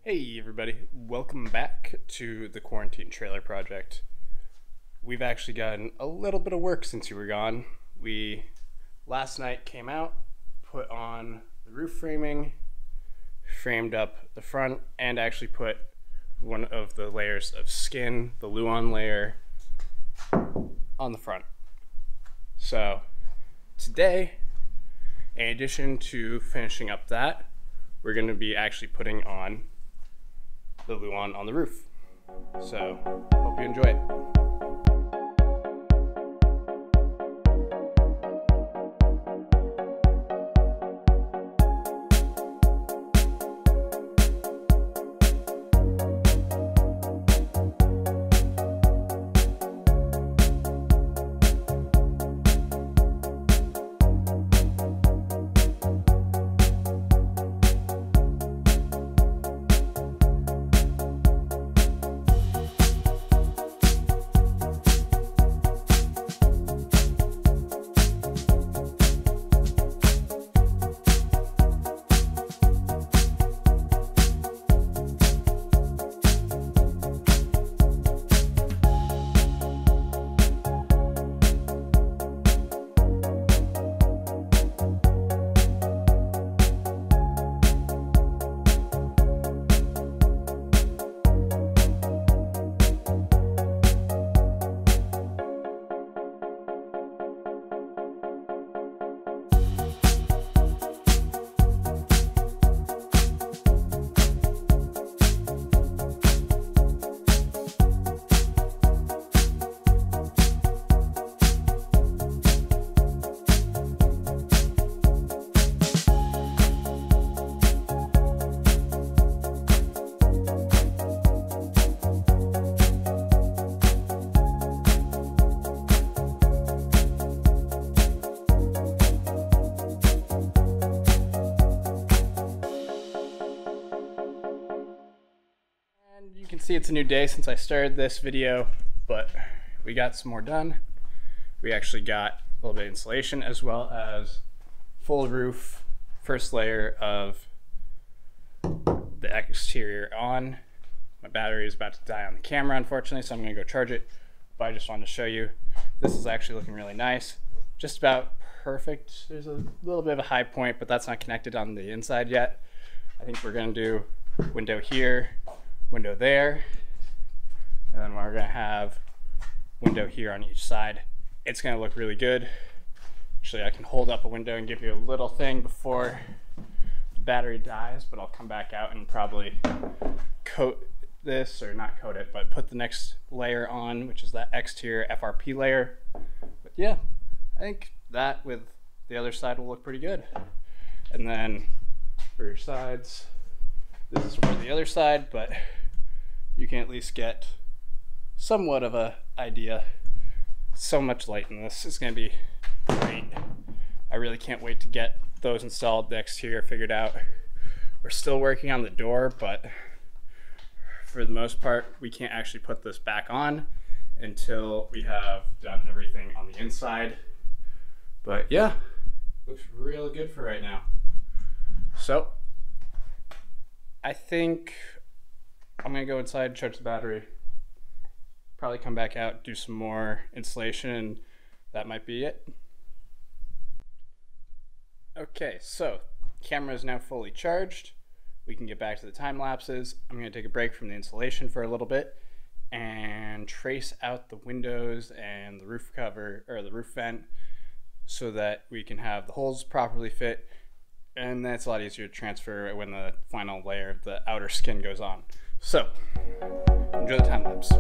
Hey everybody, welcome back to the Quarantine Trailer Project. We've actually gotten a little bit of work since you were gone. We last night came out, put on the roof framing, framed up the front, and actually put one of the layers of skin, the Luan layer, on the front. So today, in addition to finishing up that, we're going to be actually putting on the Luan on the roof. So, hope you enjoy it. You can see it's a new day since I started this video, but we got some more done. We actually got a little bit of insulation as well as full roof, first layer of the exterior on. My battery is about to die on the camera, unfortunately, so I'm gonna go charge it, but I just wanted to show you. This is actually looking really nice. Just about perfect. There's a little bit of a high point, but that's not connected on the inside yet. I think we're gonna do window here, window there, and then we're gonna have window here on each side. It's gonna look really good. Actually, I can hold up a window and give you a little thing before the battery dies, but I'll come back out and probably coat this, or not coat it, but put the next layer on, which is that exterior FRP layer. But yeah, I think that with the other side will look pretty good. And then for your sides, this is for the other side, but you can at least get somewhat of a idea. So much light in this. It's gonna be great. I really can't wait to get those installed, the exterior figured out. We're still working on the door, but for the most part, we can't actually put this back on until we have done everything on the inside. But yeah, looks real good for right now. So I think I'm gonna go inside, charge the battery, probably come back out, do some more installation, and that might be it. Okay, so camera is now fully charged. We can get back to the time lapses. I'm gonna take a break from the installation for a little bit and trace out the windows and the roof cover, or the roof vent, so that we can have the holes properly fit, and that's a lot easier to transfer when the final layer of the outer skin goes on. So, enjoy the time lapse.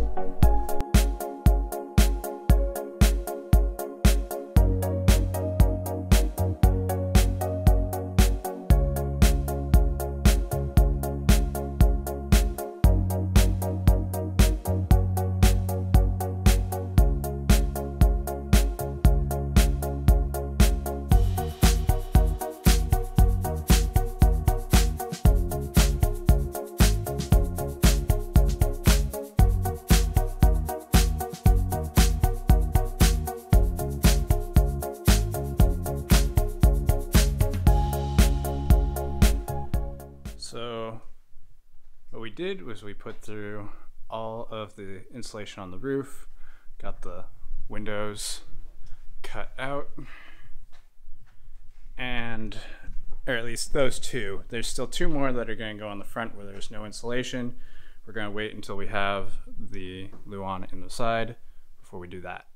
So what we did was we put through all of the insulation on the roof, got the windows cut out, and, or at least those two. There's still two more that are going to go on the front where there's no insulation. We're going to wait until we have the Luan in the side before we do that.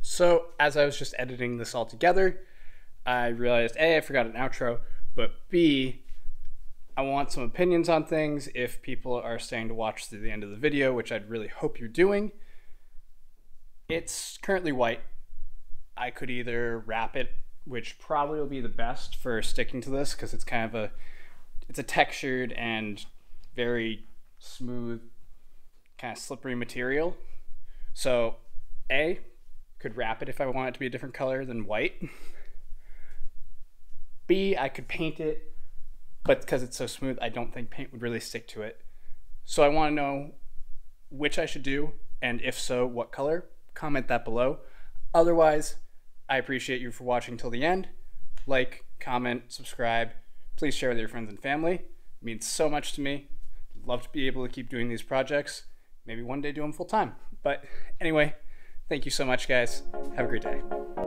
So as I was just editing this all together, I realized A, I forgot an outro, but B, I want some opinions on things if people are staying to watch through the end of the video, which I'd really hope you're doing. It's currently white. I could either wrap it, which probably will be the best for sticking to this because it's kind of it's a textured and very smooth, kind of slippery material. So A, could wrap it if I want it to be a different color than white. B, I could paint it, but because it's so smooth, I don't think paint would really stick to it. So I want to know which I should do, and if so, what color. Comment that below. Otherwise, I appreciate you for watching till the end. Like, comment, subscribe. Please share with your friends and family. It means so much to me. Love to be able to keep doing these projects. Maybe one day do them full time. But anyway, thank you so much, guys. Have a great day.